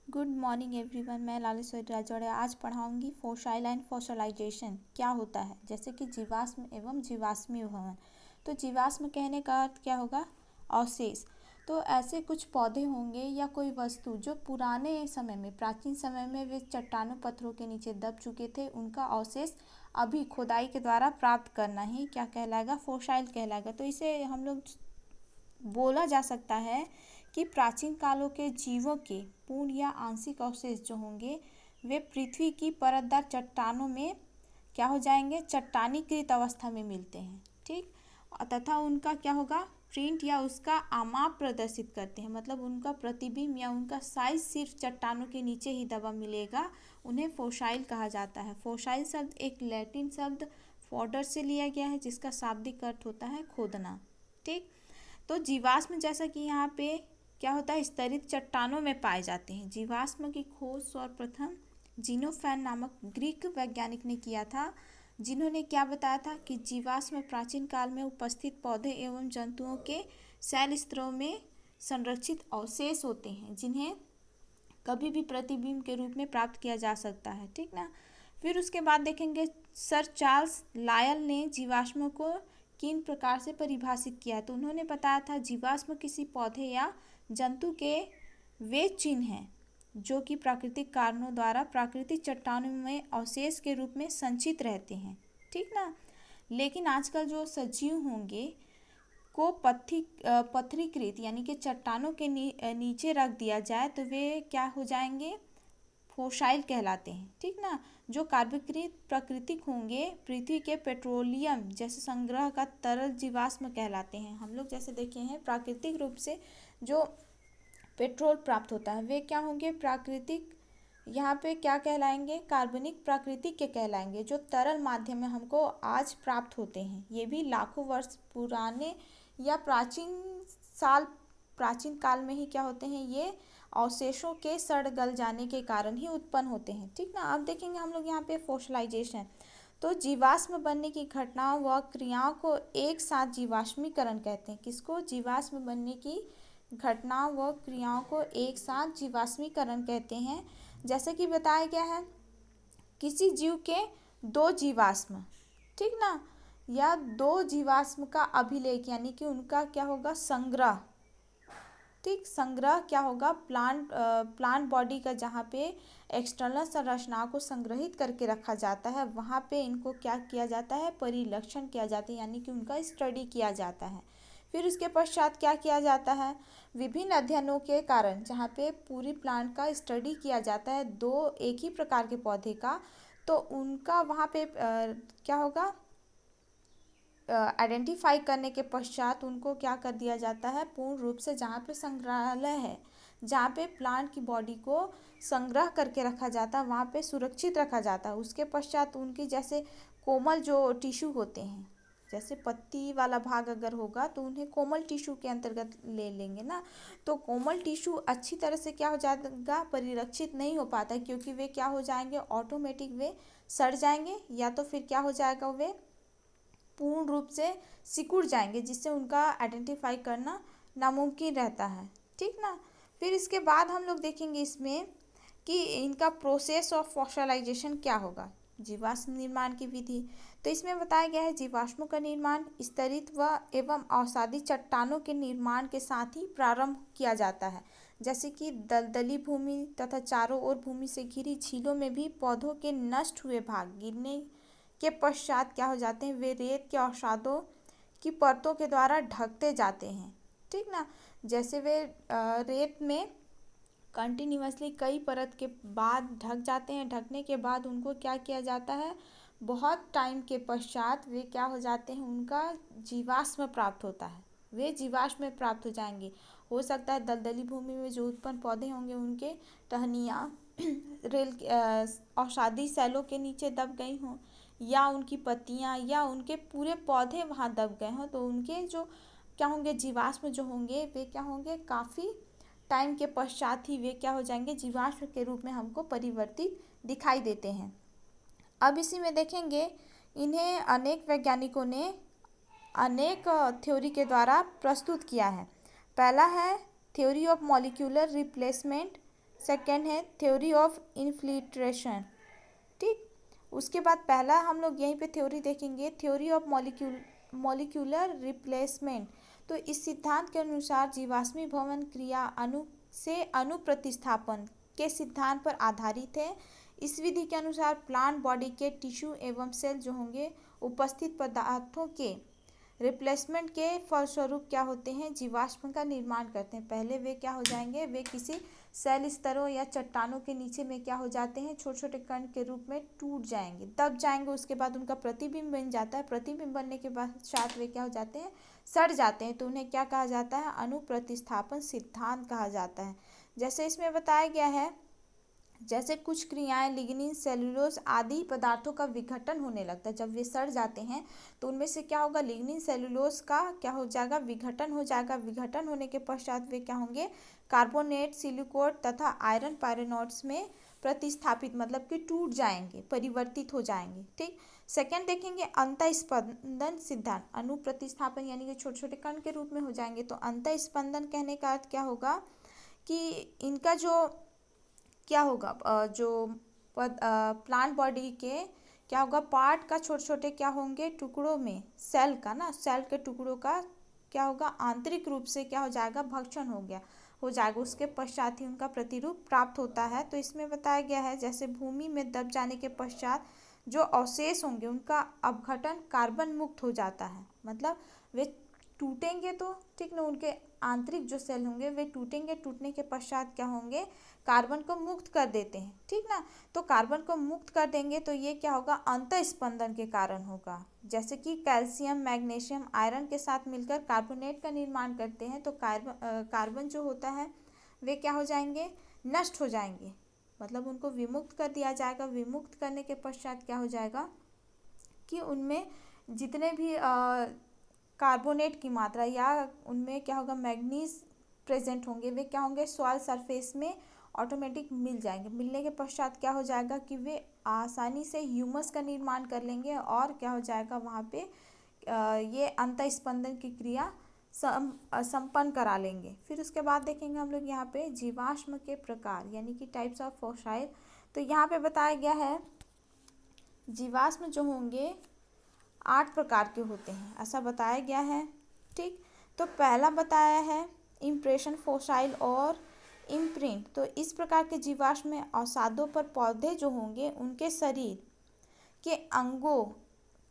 Good morning everyone. मैं लालेश्वरी राजौड़े आज पढ़ाऊंगी fossil and फोसलाइजेशन क्या होता है, जैसे कि जीवाश्म एवं जीवाश्मी भवन। तो जीवाश्म कहने का अर्थ क्या होगा? अवशेष। तो ऐसे कुछ पौधे होंगे या कोई वस्तु जो पुराने समय में, प्राचीन समय में वे चट्टानों पत्थरों के नीचे दब चुके थे, उनका अवशेष अभी खुदाई के द्वारा प्राप्त करना ही क्या कहलाएगा? फोसाइल कहलाएगा। तो इसे हम लोग बोला जा सकता है कि प्राचीन कालों के जीवों के पूर्ण या आंशिक अवशेष जो होंगे वे पृथ्वी की परतदार चट्टानों में क्या हो जाएंगे? चट्टानीकृत अवस्था में मिलते हैं। ठीक। तथा उनका क्या होगा? प्रिंट या उसका आमाप प्रदर्शित करते हैं, मतलब उनका प्रतिबिंब या उनका साइज सिर्फ चट्टानों के नीचे ही दबा मिलेगा। उन्हें फोसाइल कहा जाता है। फोसाइल शब्द एक लैटिन शब्द फॉडर से लिया गया है, जिसका शाब्दिक अर्थ होता है खोदना। ठीक। तो जीवाश्म जैसा कि यहाँ पे क्या होता है, स्तरित चट्टानों में पाए जाते हैं। जीवाश्म की खोज सर्वप्रथम जीनोफैन नामक ग्रीक वैज्ञानिक ने किया था, जिन्होंने क्या बताया था कि जीवाश्म प्राचीन काल में उपस्थित पौधे एवं जंतुओं के शैल स्तरों में संरक्षित अवशेष होते हैं, जिन्हें कभी भी प्रतिबिंब के रूप में प्राप्त किया जा सकता है। ठीक ना। फिर उसके बाद देखेंगे सर चार्ल्स लायल ने जीवाश्मों को किन प्रकार से परिभाषित किया। तो उन्होंने बताया था जीवाश्म किसी पौधे या जंतु के वे चिन्ह हैं जो कि प्राकृतिक कारणों द्वारा प्राकृतिक चट्टानों में अवशेष के रूप में संचित रहते हैं। ठीक ना। लेकिन आजकल जो सजीव होंगे को पत्थरीकृत यानी कि चट्टानों के नीचे रख दिया जाए तो वे क्या हो जाएंगे? फोसाइल कहलाते हैं। ठीक ना। जो कार्बोकृत प्राकृतिक होंगे पृथ्वी के पेट्रोलियम जैसे संग्रह का तरल जीवाश्म कहलाते हैं। हम लोग जैसे देखे हैं प्राकृतिक रूप से जो पेट्रोल प्राप्त होता है वे क्या होंगे? प्राकृतिक। यहाँ पे क्या कहलाएंगे? कार्बनिक प्राकृतिक के कहलाएंगे, जो तरल माध्यम में हमको आज प्राप्त होते हैं। ये भी लाखों वर्ष पुराने या प्राचीन काल में ही क्या होते हैं? ये अवशेषों के सड़ गल जाने के कारण ही उत्पन्न होते हैं। ठीक ना। अब देखेंगे हम लोग यहाँ पे फोसिलाइजेशन। तो जीवाश्म बनने की घटनाओं व क्रियाओं को एक साथ जीवाश्मीकरण कहते हैं। किसको? जीवाश्म बनने की घटनाओं व क्रियाओं को एक साथ जीवाश्मीकरण कहते हैं। जैसे कि बताया गया है किसी जीव के दो जीवाश्म, ठीक ना, या दो जीवाश्म का अभिलेख यानी कि उनका क्या होगा? संग्रह। ठीक। संग्रह क्या होगा? प्लांट बॉडी का जहाँ पे एक्सटर्नल संरचनाओं को संग्रहित करके रखा जाता है, वहाँ पे इनको क्या किया जाता है? परिलक्षण किया जाता है, यानी कि उनका स्टडी किया जाता है। फिर उसके पश्चात क्या किया जाता है? विभिन्न अध्ययनों के कारण जहाँ पे पूरी प्लांट का स्टडी किया जाता है, दो एक ही प्रकार के पौधे का, तो उनका वहाँ पे क्या होगा? आइडेंटिफाई करने के पश्चात उनको क्या कर दिया जाता है? पूर्ण रूप से जहाँ पे संग्रहालय है, जहाँ पे प्लांट की बॉडी को संग्रह करके रखा जाता है, वहाँ पे सुरक्षित रखा जाता है। उसके पश्चात उनकी जैसे कोमल जो टिश्यू होते हैं, जैसे पत्ती वाला भाग अगर होगा तो उन्हें कोमल टिश्यू के अंतर्गत ले लेंगे ना। तो कोमल टिश्यू अच्छी तरह से क्या हो जाएगा? परिरक्षित नहीं हो पाता, क्योंकि वे क्या हो जाएंगे? ऑटोमेटिक वे सड़ जाएंगे, या तो फिर क्या हो जाएगा? वे पूर्ण रूप से सिकुड़ जाएंगे, जिससे उनका आइडेंटिफाई करना नामुमकिन रहता है। ठीक ना। फिर इसके बाद हम लोग देखेंगे इसमें कि इनका प्रोसेस ऑफ फॉसिलाइजेशन क्या होगा, जीवाश्म निर्माण की विधि। तो इसमें बताया गया है जीवाश्मों का निर्माण स्तरित व एवं अवसादी चट्टानों के निर्माण के साथ ही प्रारंभ किया जाता है। जैसे कि दलदली भूमि तथा चारों ओर भूमि से घिरी झीलों में भी पौधों के नष्ट हुए भाग गिरने के पश्चात क्या हो जाते हैं? वे रेत के अवसादों की परतों के द्वारा ढकते जाते हैं। ठीक ना। जैसे वे रेत में कंटिन्यूअसली कई परत के बाद ढक जाते हैं, ढकने के बाद उनको क्या किया जाता है? बहुत टाइम के पश्चात वे क्या हो जाते हैं? उनका जीवाश्म प्राप्त होता है, वे जीवाश्म में प्राप्त हो जाएंगे। हो सकता है दलदली भूमि में जो उत्पन्न पौधे होंगे उनके टहनियाँ रेल अवसादी सेलों के नीचे दब गई हों, या उनकी पत्तियाँ या उनके पूरे पौधे वहाँ दब गए हों, तो उनके जो क्या होंगे? जीवाश्म जो होंगे वे क्या होंगे? काफ़ी टाइम के पश्चात ही वे क्या हो जाएंगे? जीवाश्म के रूप में हमको परिवर्तित दिखाई देते हैं। अब इसी में देखेंगे इन्हें अनेक वैज्ञानिकों ने अनेक थ्योरी के द्वारा प्रस्तुत किया है। पहला है theory of molecular replacement, second है थ्योरी ऑफ इन्फिल्ट्रेशन। ठीक, उसके बाद पहला हम लोग यहीं पे थ्योरी देखेंगे, थ्योरी ऑफ मॉलिक्यूलर रिप्लेसमेंट। तो इस सिद्धांत के अनुसार जीवाश्मी भवन क्रिया अणु प्रतिस्थापन के सिद्धांत पर आधारित है। इस विधि के अनुसार प्लांट बॉडी के टिश्यू एवं सेल जो होंगे उपस्थित पदार्थों के रिप्लेसमेंट के फलस्वरूप क्या होते हैं, जीवाश्म का निर्माण करते हैं। पहले वे क्या हो जाएंगे, वे किसी सेल स्तरों या चट्टानों के नीचे में क्या हो जाते हैं, छोटे छोटे कण के रूप में टूट जाएंगे, दब जाएंगे। उसके बाद उनका प्रतिबिंब बन जाता है। प्रतिबिंब बनने के पश्चात वे क्या हो जाते हैं, सड़ जाते हैं। तो उन्हें क्या कहा जाता है, अणु प्रतिस्थापन सिद्धांत कहा जाता है। जैसे इसमें बताया गया है, जैसे कुछ क्रियाएं लिग्निन, सेलुलोज आदि पदार्थों का विघटन होने लगता है। जब वे सड़ जाते हैं तो उनमें से क्या होगा, लिग्निन सेलुलोज का क्या हो जाएगा, विघटन हो जाएगा। विघटन होने के पश्चात वे क्या होंगे, कार्बोनेट, सिलिकोट तथा आयरन पायरोनोट्स में प्रतिस्थापित मतलब कि टूट जाएंगे, परिवर्तित हो जाएंगे। ठीक, सेकेंड देखेंगे अंतःस्पंदन सिद्धांत। अणु प्रतिस्थापन यानी कि छोटे छोटे कण के रूप में हो जाएंगे। तो अंतःस्पंदन कहने का अर्थ क्या होगा कि इनका जो क्या होगा, जो प्लांट बॉडी के क्या होगा, पार्ट का छोटे छोटे क्या होंगे, टुकड़ों में, सेल का ना, सेल के टुकड़ों का क्या होगा, आंतरिक रूप से क्या हो जाएगा, भक्षण हो जाएगा। उसके पश्चात ही उनका प्रतिरूप प्राप्त होता है। तो इसमें बताया गया है, जैसे भूमि में दब जाने के पश्चात जो अवशेष होंगे उनका अपघटन कार्बन मुक्त हो जाता है। मतलब वे टूटेंगे तो ठीक ना, उनके आंतरिक जो सेल होंगे वे टूटेंगे। टूटने के पश्चात क्या होंगे, कार्बन को मुक्त कर देते हैं। ठीक ना, तो कार्बन को मुक्त कर देंगे तो ये क्या होगा, अंतःस्पंदन के कारण होगा। जैसे कि कैल्शियम, मैग्नीशियम, आयरन के साथ मिलकर कार्बोनेट का निर्माण करते हैं। तो कार्बन जो होता है वे क्या हो जाएंगे, नष्ट हो जाएंगे। मतलब उनको विमुक्त कर दिया जाएगा। विमुक्त करने के पश्चात क्या हो जाएगा कि उनमें जितने भी कार्बोनेट की मात्रा या उनमें क्या होगा, मैग्नीज प्रेजेंट होंगे, वे क्या होंगे, सॉइल सरफेस में ऑटोमेटिक मिल जाएंगे। मिलने के पश्चात क्या हो जाएगा कि वे आसानी से ह्यूमस का निर्माण कर लेंगे और क्या हो जाएगा, वहाँ पे ये अंतःस्पंदन की क्रिया संपन्न करा लेंगे। फिर उसके बाद देखेंगे हम लोग यहाँ पे जीवाश्म के प्रकार यानी कि टाइप्स ऑफ फॉसाइल। तो यहाँ पे बताया गया है जीवाश्म जो होंगे 8 प्रकार के होते हैं, ऐसा बताया गया है। ठीक, तो पहला बताया है इम्प्रेशन फॉसाइल और इम्प्रिंट। तो इस प्रकार के जीवाश्म में अवसादों पर पौधे जो होंगे उनके शरीर के अंगों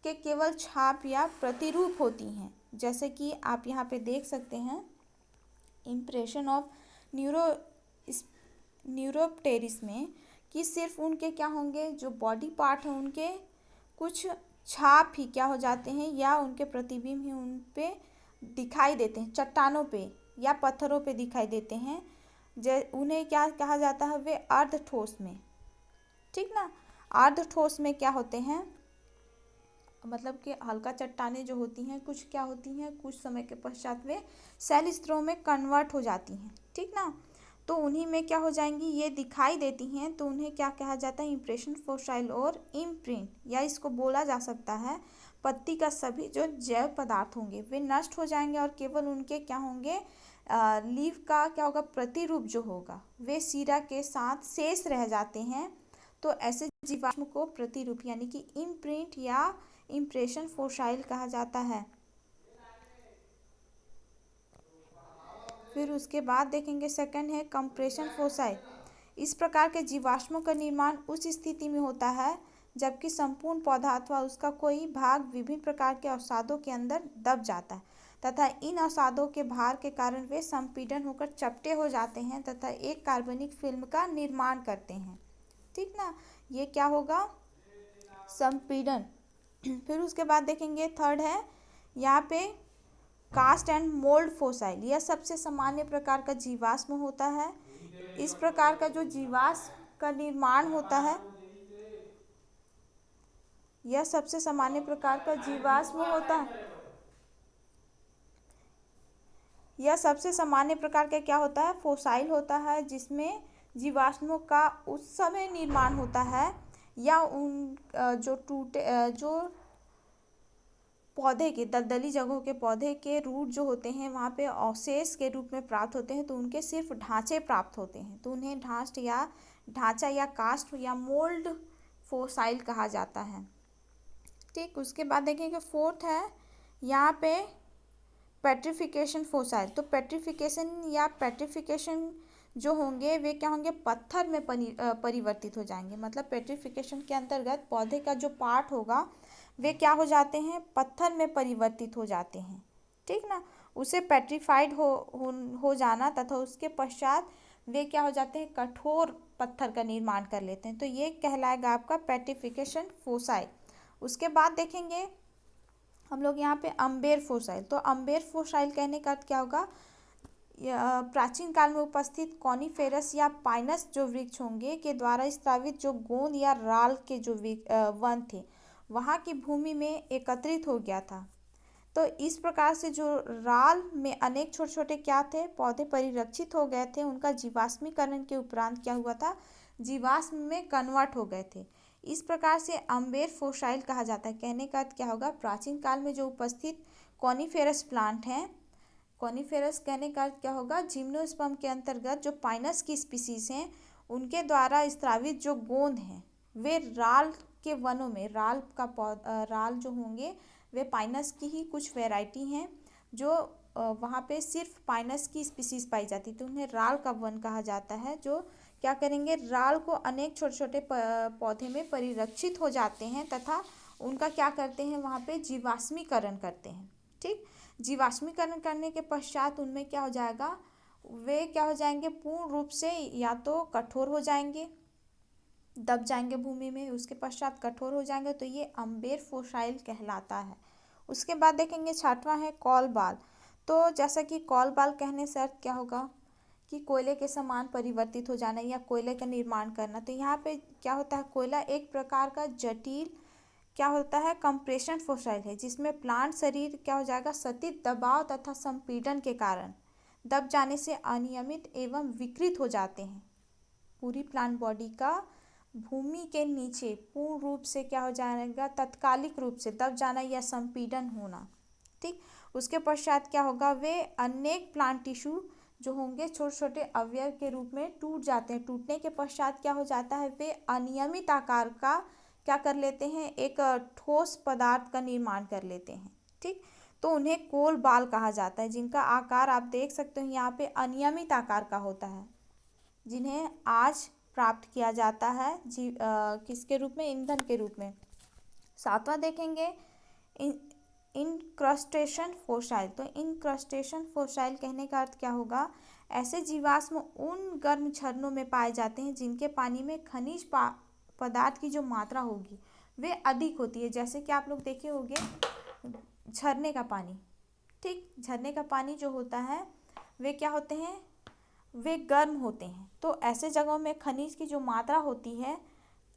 के केवल छाप या प्रतिरूप होती हैं। जैसे कि आप यहाँ पे देख सकते हैं इम्प्रेशन ऑफ न्यूरोप्टेरिस में कि सिर्फ उनके क्या होंगे, जो बॉडी पार्ट हैं उनके कुछ छाप ही क्या हो जाते हैं या उनके प्रतिबिंब ही उन पे दिखाई देते हैं, चट्टानों पे या पत्थरों पे दिखाई देते हैं। उन्हें क्या कहा जाता है, वे अर्ध ठोस में, ठीक ना, अर्ध ठोस में क्या होते हैं, मतलब कि हल्का चट्टानें जो होती हैं कुछ क्या होती हैं, कुछ समय के पश्चात वे सेल स्तरों में कन्वर्ट हो जाती हैं। ठीक ना, तो उन्हीं में क्या हो जाएंगी, ये दिखाई देती हैं। तो उन्हें क्या कहा जाता है, इम्प्रेशन फॉसाइल और इम्प्रिंट। या इसको बोला जा सकता है पत्ती का सभी जो जैव पदार्थ होंगे वे नष्ट हो जाएंगे और केवल उनके क्या होंगे, लीव का क्या होगा, प्रतिरूप जो होगा वे सीरा के साथ शेष रह जाते हैं। तो ऐसे जीवाश्म को प्रतिरूप यानी कि इम्प्रिंट या इम्प्रेशन फॉसाइल कहा जाता है। फिर उसके बाद देखेंगे सेकंड है कंप्रेशन फॉसाइल। इस प्रकार के जीवाश्मों का निर्माण उस स्थिति में होता है जबकि संपूर्ण पौधा अथवा उसका कोई भाग विभिन्न प्रकार के अवसादों के अंदर दब जाता है तथा इन अवसादों के भार के कारण वे संपीड़न होकर चपटे हो जाते हैं तथा एक कार्बनिक फिल्म का निर्माण करते हैं। ठीक ना, ये क्या होगा, संपीड़न। फिर उसके बाद देखेंगे थर्ड है यहाँ पे कास्ट एंड मोल्ड फोसाइल। यह सबसे सामान्य प्रकार का जीवाश्म होता है। इस प्रकार का जो जीवाश्म का निर्माण होता है, यह सबसे सामान्य प्रकार का जीवाश्म होता है। यह सबसे सामान्य प्रकार का क्या होता है, फोसाइल होता है, जिसमें जीवाश्मों का उस समय निर्माण होता है या उन जो पौधे के दलदली जगहों के पौधे के रूट जो होते हैं वहाँ पे अवशेष के रूप में प्राप्त होते हैं, तो उनके सिर्फ ढांचे प्राप्त होते हैं, तो उन्हें ढांचा या कास्ट या मोल्ड फोसाइल कहा जाता है। ठीक, उसके बाद देखेंगे फोर्थ है यहाँ पे पेट्रिफिकेशन फोसाइल। तो पेट्रिफिकेशन जो होंगे वे क्या होंगे, पत्थर में परिवर्तित हो जाएंगे। मतलब पेट्रिफिकेशन के अंतर्गत पौधे का जो पार्ट होगा वे क्या हो जाते हैं, पत्थर में परिवर्तित हो जाते हैं। ठीक ना, उसे पेट्रीफाइड हो जाना तथा उसके पश्चात वे क्या हो जाते हैं, कठोर पत्थर का निर्माण कर लेते हैं। तो ये कहलाएगा आपका पेट्रिफिकेशन फोसाइल। उसके बाद देखेंगे हम लोग यहाँ पे अम्बेर फोसाइल। तो अम्बेर फोसाइल कहने का अर्थ क्या होगा, प्राचीन काल में उपस्थित कॉनिफेरस या पाइनस जो वृक्ष होंगे के द्वारा स्रावित जो गोंद या राल के जो वन थे वहाँ की भूमि में एकत्रित हो गया था। तो इस प्रकार से जो राल में अनेक छोटे छोटे क्या थे, पौधे परिरक्षित हो गए थे, उनका जीवाश्मीकरण के उपरांत क्या हुआ था, जीवाश्म में कन्वर्ट हो गए थे। इस प्रकार से अम्बेर फोसाइल कहा जाता है। कहने का अर्थ क्या होगा, प्राचीन काल में जो उपस्थित कॉनिफेरस प्लांट हैं, कॉनिफेरस कहने का अर्थ क्या होगा, जिम्नोस्पर्म के अंतर्गत जो पाइनस की स्पीसीज हैं उनके द्वारा स्रावित जो गोंद हैं वे राल के वनों में, राल जो होंगे वे पाइनस की ही कुछ वैरायटी हैं जो वहाँ पे सिर्फ पाइनस की स्पीसीज पाई जाती, तो उन्हें राल का वन कहा जाता है। जो क्या करेंगे, राल को अनेक छोटे छोटे पौधे में परिरक्षित हो जाते हैं तथा उनका क्या करते हैं, वहाँ पे जीवाश्मीकरण करते हैं। ठीक, जीवाश्मीकरण करने के पश्चात उनमें क्या हो जाएगा, वे क्या हो जाएंगे, पूर्ण रूप से या तो कठोर हो जाएंगे, दब जाएंगे भूमि में, उसके पश्चात कठोर हो जाएंगे, तो ये अम्बेर फोसाइल कहलाता है। उसके बाद देखेंगे छठवां है कॉल बाल। तो जैसा कि कॉल बाल कहने से अर्थ क्या होगा कि कोयले के समान परिवर्तित हो जाना या कोयले का निर्माण करना। तो यहाँ पे क्या होता है, कोयला एक प्रकार का जटिल क्या होता है, कंप्रेशन फोसाइल है, जिसमें प्लांट शरीर क्या हो जाएगा, सतत दबाव तथा संपीड़न के कारण दब जाने से अनियमित एवं विकृत हो जाते हैं। पूरी प्लांट बॉडी का भूमि के नीचे पूर्ण रूप से क्या हो जाएगा, तत्कालिक रूप से दब जाना या संपीड़न होना। ठीक, उसके पश्चात क्या होगा, वे अनेक प्लांट टिश्यू जो होंगे छोटे छोटे अवयव के रूप में टूट जाते हैं। टूटने के पश्चात क्या हो जाता है, वे अनियमित आकार का क्या कर लेते हैं, एक ठोस पदार्थ का निर्माण कर लेते हैं। ठीक, तो उन्हें कोल बाल कहा जाता है, जिनका आकार आप देख सकते हो यहाँ पे अनियमित आकार का होता है, जिन्हें आज प्राप्त किया जाता है किसके रूप में, ईंधन के रूप में। सातवां देखेंगे इनक्रस्टेशन फोसाइल। तो इनक्रस्टेशन फोसाइल कहने का अर्थ क्या होगा, ऐसे जीवाश्म उन गर्म झरनों में पाए जाते हैं जिनके पानी में खनिज पदार्थ की जो मात्रा होगी वे अधिक होती है। जैसे कि आप लोग देखे होंगे झरने का पानी। ठीक, झरने का पानी जो होता है वे क्या होते हैं, वे गर्म होते हैं। तो ऐसे जगहों में खनिज की जो मात्रा होती है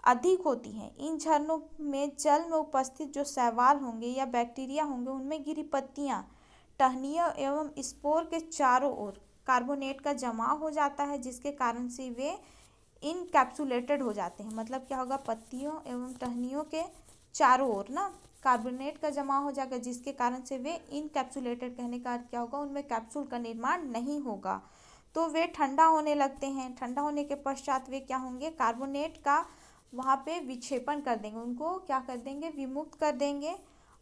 अधिक होती है। इन झरनों में जल में उपस्थित जो शैवाल होंगे या बैक्टीरिया होंगे उनमें गिरी पत्तियाँ, टहनियाँ एवं स्पोर के चारों ओर कार्बोनेट का जमाव हो जाता है, जिसके कारण से वे इनकैप्सुलेटेड हो जाते हैं। मतलब क्या होगा, पत्तियों एवं टहनियों के चारों ओर ना कार्बोनेट का जमाव हो जाएगा, जिसके कारण से वे इनकैप्सुलेटेड, कहने का अर्थ क्या होगा, उनमें कैप्सूल का निर्माण नहीं होगा। तो वे ठंडा होने लगते हैं। ठंडा होने के पश्चात वे क्या होंगे, कार्बोनेट का वहाँ पे विक्षेपण कर देंगे, उनको क्या कर देंगे, विमुक्त कर देंगे।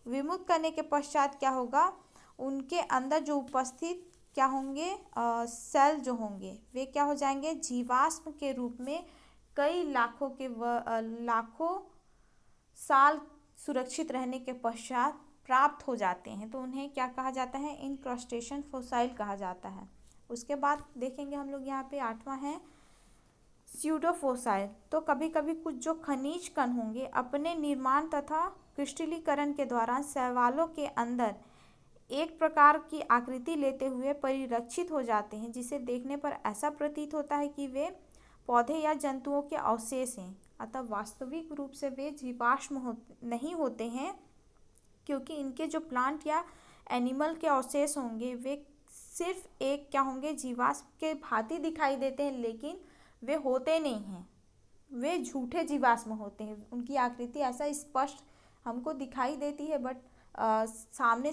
विमुक्त करने के पश्चात क्या होगा, उनके अंदर जो उपस्थित क्या होंगे, सेल जो होंगे वे क्या हो जाएंगे, जीवाश्म के रूप में कई लाखों साल सुरक्षित रहने के पश्चात प्राप्त हो जाते हैं। तो उन्हें क्या कहा जाता है, इनक्रस्टेशन फोसाइल कहा जाता है। उसके बाद देखेंगे हम लोग यहाँ पे आठवां है स्यूडोफोसाइल। तो कभी कभी कुछ जो खनिज कण होंगे अपने निर्माण तथा क्रिस्टलीकरण के दौरान शैवालों के अंदर एक प्रकार की आकृति लेते हुए परिरक्षित हो जाते हैं, जिसे देखने पर ऐसा प्रतीत होता है कि वे पौधे या जंतुओं के अवशेष हैं। अतः वास्तविक रूप से वे जीवाश्म नहीं होते हैं, क्योंकि इनके जो प्लांट या एनिमल के अवशेष होंगे वे सिर्फ एक क्या होंगे, जीवाश्म के भांति दिखाई देते हैं, लेकिन वे होते नहीं हैं, वे झूठे जीवाश्म होते हैं। उनकी आकृति ऐसा स्पष्ट हमको दिखाई देती है बट सामने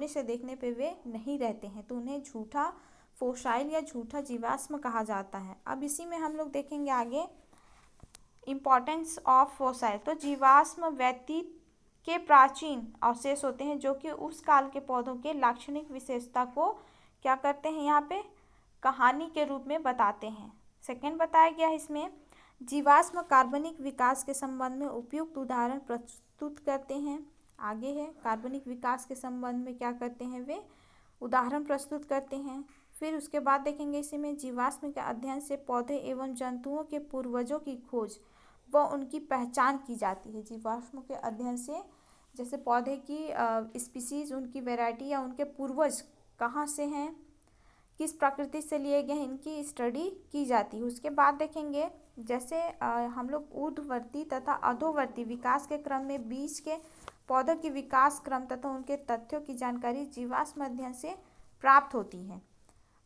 से देखने पे वे नहीं रहते हैं, तो उन्हें झूठा फोसाइल या झूठा जीवाश्म कहा जाता है। अब इसी में हम लोग देखेंगे आगे इम्पॉर्टेंस ऑफ फोसाइल। तो जीवाश्म व्यतीत के प्राचीन अवशेष होते हैं जो कि उस काल के पौधों के लाक्षणिक विशेषता को क्या करते हैं, यहाँ पे कहानी के रूप में बताते हैं। सेकंड बताया गया है इसमें जीवाश्म कार्बनिक विकास के संबंध में उपयुक्त उदाहरण प्रस्तुत करते हैं। आगे है कार्बनिक विकास के संबंध में क्या करते हैं, वे उदाहरण प्रस्तुत करते हैं। फिर उसके बाद देखेंगे इसी में जीवाश्म के अध्ययन से पौधे एवं जंतुओं के पूर्वजों की खोज व उनकी पहचान की जाती है। जीवाश्म के अध्ययन से जैसे पौधे की स्पीसीज, उनकी वैरायटी या उनके पूर्वज कहाँ से हैं, किस प्रकृति से लिए गए हैं, इनकी स्टडी की जाती है। उसके बाद देखेंगे जैसे हम लोग ऊर्ध्ववर्ती तथा अधोवर्ती विकास के क्रम में बीज के पौधों की विकास क्रम तथा उनके तथ्यों की जानकारी जीवाश्म अध्ययन से प्राप्त होती है।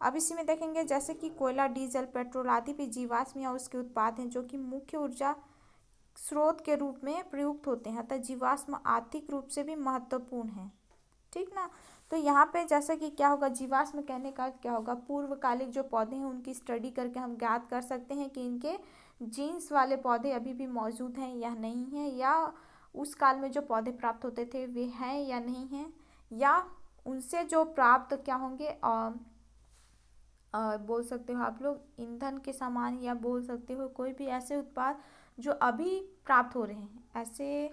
अब इसी में देखेंगे जैसे कि कोयला, डीजल, पेट्रोल आदि भी जीवाश्म या उसके उत्पाद हैं जो कि मुख्य ऊर्जा स्रोत के रूप में प्रयुक्त होते हैं, अतः जीवाश्म आर्थिक रूप से भी महत्वपूर्ण है। ठीक ना। तो यहाँ पे जैसे कि क्या होगा, जीवाश्म कहने का क्या होगा, पूर्वकालिक जो पौधे हैं उनकी स्टडी करके हम ज्ञात कर सकते हैं कि इनके जीन्स वाले पौधे अभी भी मौजूद हैं या नहीं हैं, या उस काल में जो पौधे प्राप्त होते थे वे हैं या नहीं हैं, या उनसे जो प्राप्त क्या होंगे बोल सकते हो आप लोग ईंधन के समान, या बोल सकते हो कोई भी ऐसे उत्पाद जो अभी प्राप्त हो रहे हैं। ऐसे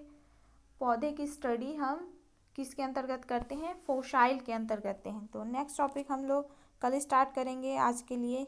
पौधे की स्टडी हम किसके अंतर्गत करते हैं, फोसाइल के अंतर्गत करते हैं। तो नेक्स्ट टॉपिक हम लोग कल स्टार्ट करेंगे। आज के लिए